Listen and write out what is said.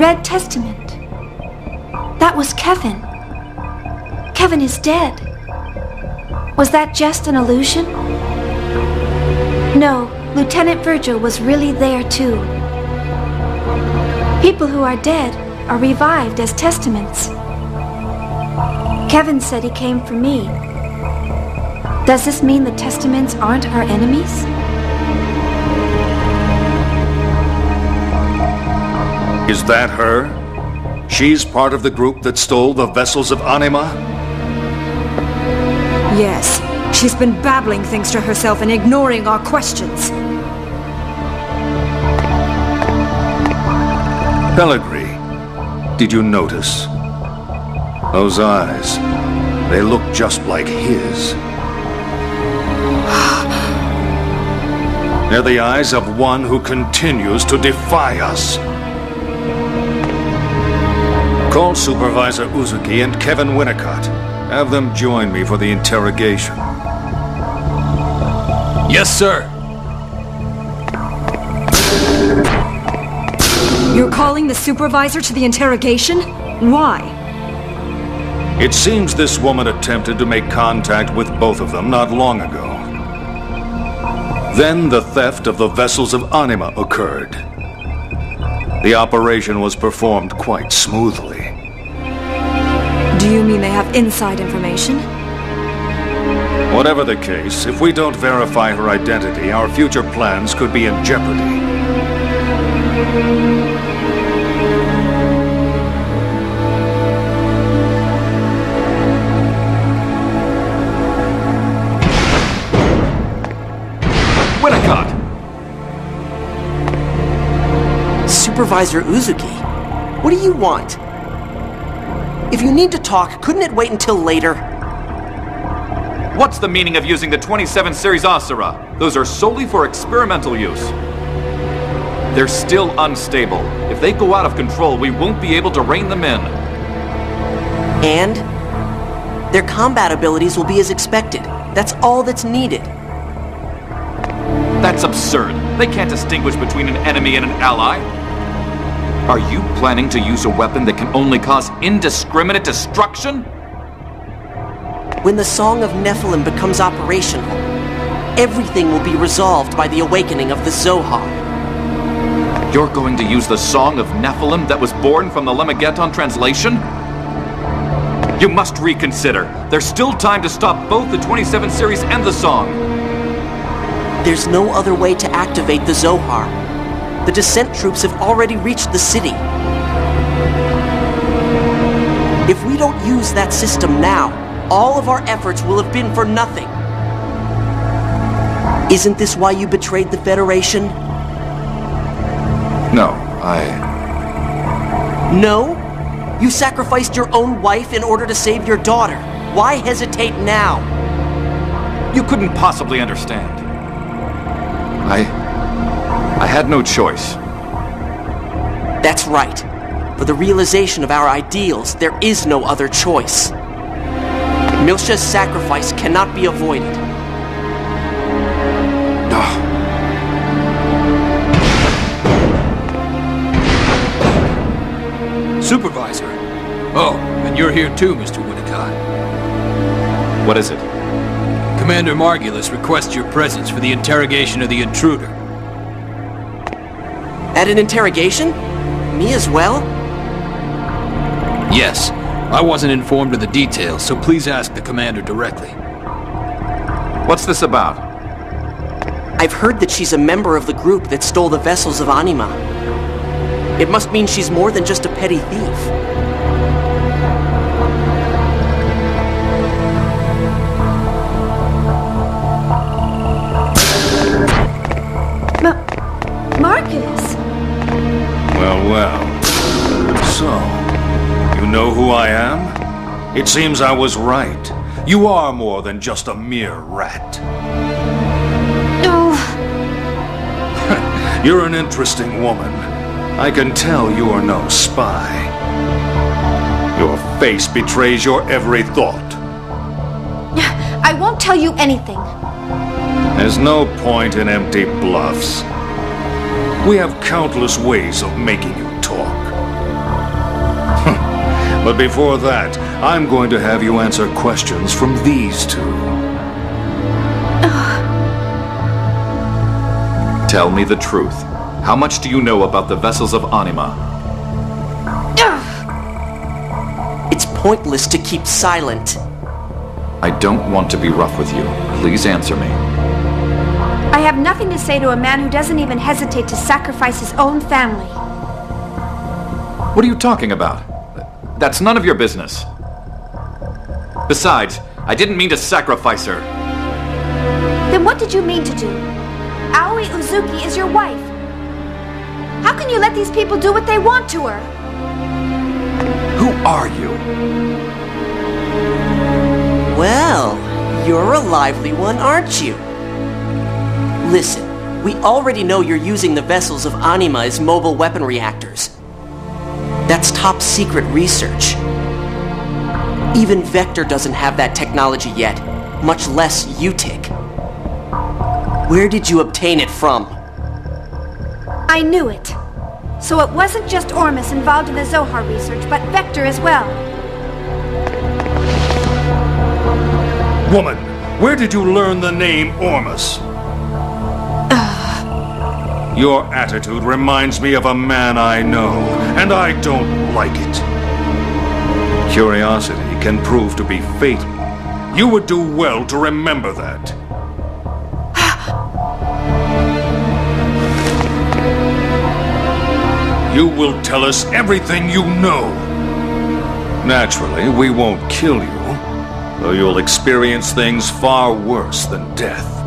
Red Testament. That was Kevin. Kevin is dead. Was that just an illusion? No, Lieutenant Virgil was really there too. People who are dead are revived as testaments. Kevin said he came for me. Does this mean the testaments aren't our enemies? Is that her? She's part of the group that stole the vessels of Anima? Yes. She's been babbling things to herself and ignoring our questions. Pellegrini, did you notice? Those eyes, they look just like his. They're the eyes of one who continues to defy us. Call Supervisor Uzuki and Kevin Winnicott. Have them join me for the interrogation. Yes, sir. You're calling the supervisor to the interrogation? Why? It seems this woman attempted to make contact with both of them not long ago. Then the theft of the vessels of Anima occurred. The operation was performed quite smoothly. Do you mean they have inside information? Whatever the case, if we don't verify her identity, our future plans could be in jeopardy. Winnicott! Supervisor Uzuki, what do you want? If you need to talk, couldn't it wait until later? What's the meaning of using the 27 series Asura? Those are solely for experimental use. They're still unstable. If they go out of control, we won't be able to rein them in. And their combat abilities will be as expected. That's all that's needed. That's absurd. They can't distinguish between an enemy and an ally. Are you planning to use a weapon that can only cause indiscriminate destruction? When the Song of Nephilim becomes operational, everything will be resolved by the awakening of the Zohar. You're going to use the Song of Nephilim that was born from the Lemmageddon translation? You must reconsider. There's still time to stop both the 27 series and the song. There's no other way to activate the Zohar. The descent troops have already reached the city. If we don't use that system now, all of our efforts will have been for nothing. Isn't this why you betrayed the Federation? No, No? You sacrificed your own wife in order to save your daughter. Why hesitate now? You couldn't possibly understand. I had no choice. That's right. For the realization of our ideals, there is no other choice. Milsha's sacrifice cannot be avoided. Supervisor. Oh, and you're here too, Mr. Winnicott. What is it? Commander Margulis requests your presence for the interrogation of the intruder. At an interrogation? Me as well? Yes. I wasn't informed of the details, so please ask the commander directly. What's this about? I've heard that she's a member of the group that stole the vessels of Anima. It must mean she's more than just a petty thief. Margulis! Well. So, you know who I am? It seems I was right. You are more than just a mere rat. Oh. You're an interesting woman. I can tell you are no spy. Your face betrays your every thought. I won't tell you anything. There's no point in empty bluffs. We have countless ways of making you talk. But before that, I'm going to have you answer questions from these two. Tell me the truth. How much do you know about the vessels of Anima? It's pointless to keep silent. I don't want to be rough with you. Please answer me. I have nothing to say to a man who doesn't even hesitate to sacrifice his own family. What are you talking about? That's none of your business. Besides, I didn't mean to sacrifice her. Then what did you mean to do? Aoi Uzuki is your wife. How can you let these people do what they want to her? Who are you? Well, you're a lively one, aren't you? Listen, we already know you're using the vessels of Anima as mobile weapon reactors. That's top secret research. Even Vector doesn't have that technology yet, much less UTIC. Where did you obtain it from? I knew it. So it wasn't just Ormus involved in the Zohar research, but Vector as well. Woman, where did you learn the name Ormus? Your attitude reminds me of a man I know, and I don't like it. Curiosity can prove to be fatal. You would do well to remember that. You will tell us everything you know. Naturally, we won't kill you, though you'll experience things far worse than death.